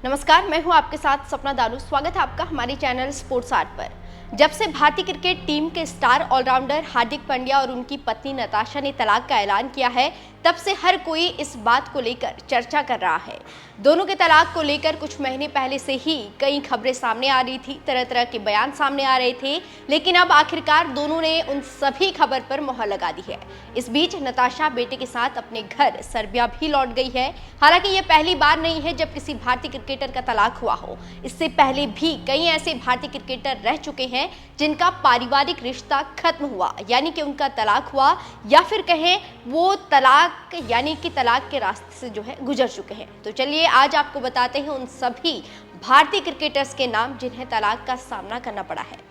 नमस्कार, मैं हूं आपके साथ सपना दारू। स्वागत है आपका हमारे चैनल स्पोर्ट्स आर्ट पर। जब से भारतीय क्रिकेट टीम के स्टार ऑलराउंडर हार्दिक पांड्या और उनकी पत्नी नताशा ने तलाक का ऐलान किया है, तब से हर कोई इस बात को लेकर चर्चा कर रहा है। दोनों के तलाक को लेकर कुछ महीने पहले से ही कई खबरें सामने आ रही थी, तरह तरह के बयान सामने आ रहे थे, लेकिन अब आखिरकार दोनों ने उन सभी खबर पर मोहर लगा दी है। इस बीच नताशा बेटे के साथ अपने घर सर्बिया भी लौट गई है। हालांकि ये पहली बार नहीं है जब किसी भारतीय क्रिकेटर का तलाक हुआ हो। इससे पहले भी कई ऐसे भारतीय क्रिकेटर रह चुके हैं जिनका पारिवारिक रिश्ता खत्म हुआ, यानी कि उनका तलाक हुआ, या फिर कहें वो तलाक यानी कि तलाक के रास्ते से जो है गुजर चुके हैं। तो चलिए आज आपको बताते हैं उन सभी भारतीय क्रिकेटर्स के नाम जिन्हें तलाक का सामना करना पड़ा है।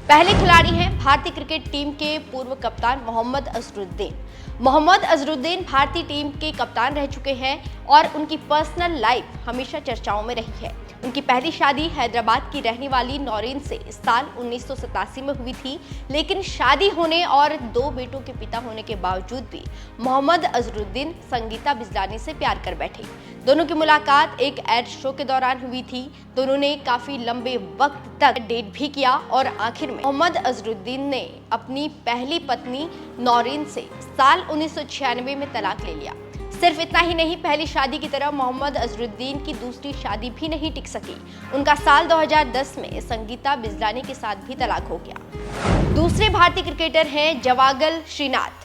पहले खिलाड़ी हैं भारतीय क्रिकेट टीम के पूर्व कप्तान मोहम्मद अजहरुद्दीन। मोहम्मद अजहरुद्दीन भारतीय टीम के कप्तान रह चुके हैं और उनकी पर्सनल लाइफ हमेशा चर्चाओं में रही है। उनकी पहली शादी हैदराबाद की रहने वाली नौरीन से साल 1987 में हुई थी, लेकिन शादी होने और 2 बेटों के पिता होने के बावजूद भी मोहम्मद अजहरुद्दीन संगीता बिजलानी से प्यार कर बैठे। दोनों की मुलाकात एक एड शो के दौरान हुई थी। दोनों ने काफी लंबे वक्त तक डेट भी किया और आखिर में मोहम्मद अजहरुद्दीन ने अपनी पहली पत्नी नौरीन से साल 1996 में तलाक ले लिया। सिर्फ इतना ही नहीं, पहली शादी की तरह मोहम्मद अजहरुद्दीन की दूसरी शादी भी नहीं टिक सकी। उनका साल 2010 में संगीता बिजलानी के साथ भी तलाक हो गया। दूसरे भारतीय क्रिकेटर हैं जवागल श्रीनाथ।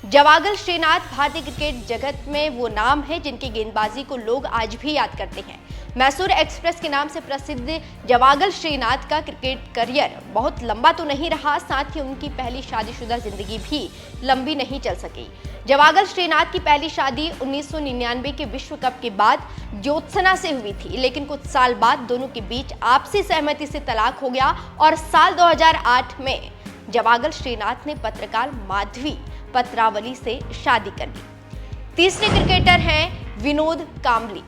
जवागल श्रीनाथ भारतीय क्रिकेट जगत में वो नाम है जिनकी गेंदबाजी को लोग आज भी याद करते हैं। मैसूर एक्सप्रेस के नाम से प्रसिद्ध जवागल श्रीनाथ का क्रिकेट करियर बहुत लंबा तो नहीं रहा, साथ ही उनकी पहली शादीशुदा जिंदगी भी लंबी नहीं चल सकी। जवागल श्रीनाथ की पहली शादी 1999 के विश्व कप के बाद ज्योत्सना से हुई थी, लेकिन कुछ साल बाद दोनों के बीच आपसी सहमति से तलाक हो गया और साल 2008 में जवागल श्रीनाथ ने पत्रकार माधवी पत्रावली से शादी कर ली। तीसरे क्रिकेटर हैं विनोद कांबली।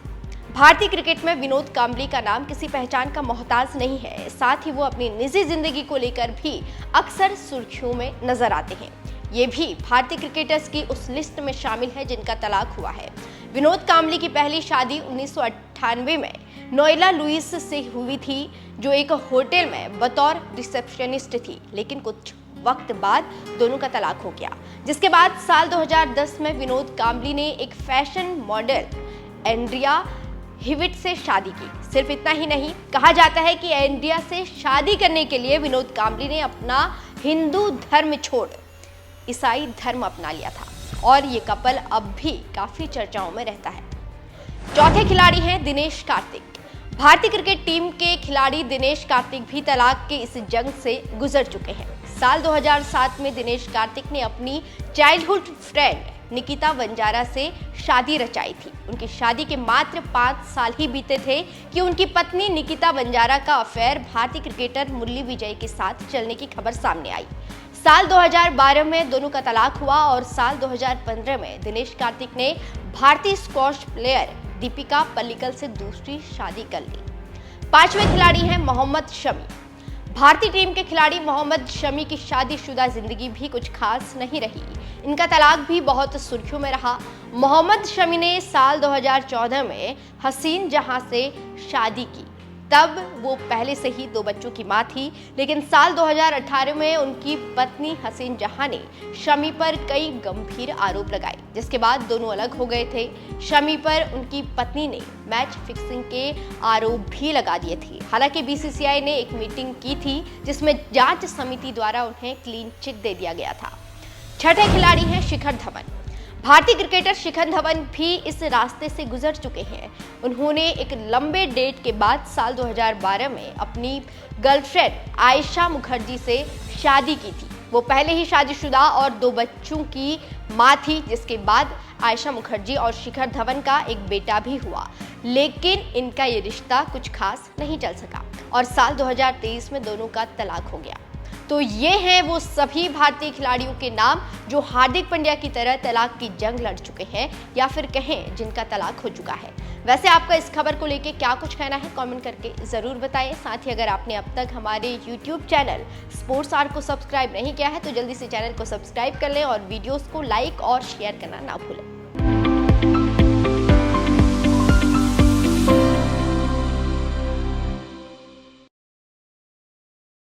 भारतीय क्रिकेट में विनोद कांबली का नाम किसी पहचान का मोहताज नहीं है, साथ ही वो अपनी निजी जिंदगी को लेकर भी अक्सर सुर्खियों में नजर आते हैं। ये भी भारतीय क्रिकेटर्स की उस लिस्ट में शामिल है जिनका तलाक हुआ है। विनोद कांबली की पहली शादी 1998 में नोएला लुइस से हुई थी, जो एक होटल में बतौर रिसेप्शनिस्ट थी, लेकिन कुछ वक्त बाद दोनों का तलाक हो गया। जिसके बाद साल 2010 में विनोद कांबली ने एक फैशन मॉडल एंड्रिया हिविट से शादी की। सिर्फ इतना ही नहीं, कहा जाता है कि एंड्रिया से शादी करने के लिए विनोद कांबली ने अपना हिंदू धर्म छोड़ ईसाई धर्म अपना लिया था और ये कपल अब भी काफी चर्चाओं में रहता है। चौथे खिलाड़ी हैं दिनेश कार्तिक। भारतीय क्रिकेट टीम के खिलाड़ी दिनेश कार्तिक भी तलाक के इस जंग से गुजर चुके हैं। साल 2007 में दिनेश कार्तिक ने अपनी चाइल्डहुड फ्रेंड निकिता वंजारा से शादी रचाई थी। उनकी शादी के मात्र 5 साल ही बीते थे कि उनकी पत्नी निकिता वंजारा का अफेयर भारतीय क्रिकेटर मुरली विजय के साथ चलने की खबर सामने आई। साल 2012 में दोनों का तलाक हुआ और साल 2015 में दिनेश कार्तिक ने भारतीय स्क्वॉश प्लेयर दीपिका पल्लिकल से दूसरी शादी कर ली। पांचवें खिलाड़ी हैं मोहम्मद शमी। भारतीय टीम के खिलाड़ी मोहम्मद शमी की शादीशुदा जिंदगी भी कुछ खास नहीं रही। इनका तलाक भी बहुत सुर्खियों में रहा। मोहम्मद शमी ने साल 2014 में हसीन जहां से शादी की, तब वो पहले से ही 2 बच्चों की मां थी, लेकिन साल 2018 में उनकी पत्नी हसीन जहां ने शमी पर कई गंभीर आरोप लगाए, जिसके बाद दोनों अलग हो गए थे। शमी पर उनकी पत्नी ने मैच फिक्सिंग के आरोप भी लगा दिए थे। हालांकि बीसीसीआई ने एक मीटिंग की थी जिसमें जांच समिति द्वारा उन्हें क्लीन चिट दे दिया गया था। छठे खिलाड़ी हैं शिखर धवन। भारतीय क्रिकेटर शिखर धवन भी इस रास्ते से गुजर चुके हैं। उन्होंने एक लंबे डेट के बाद साल 2012 में अपनी गर्लफ्रेंड आयशा मुखर्जी से शादी की थी। वो पहले ही शादीशुदा और 2 बच्चों की मां थी, जिसके बाद आयशा मुखर्जी और शिखर धवन का एक बेटा भी हुआ, लेकिन इनका ये रिश्ता कुछ खास नहीं चल सका और साल 2023 में दोनों का तलाक हो गया। तो ये हैं वो सभी भारतीय खिलाड़ियों के नाम जो हार्दिक पांड्या की तरह तलाक की जंग लड़ चुके हैं या फिर कहें जिनका तलाक हो चुका है। वैसे आपका इस खबर को लेके क्या कुछ कहना है, कमेंट करके जरूर बताएं। साथ ही अगर आपने अब तक हमारे YouTube चैनल स्पोर्ट्स आर्ट को सब्सक्राइब नहीं किया है तो जल्दी से चैनल को सब्सक्राइब कर लें और वीडियोस को लाइक और शेयर करना ना भूलें।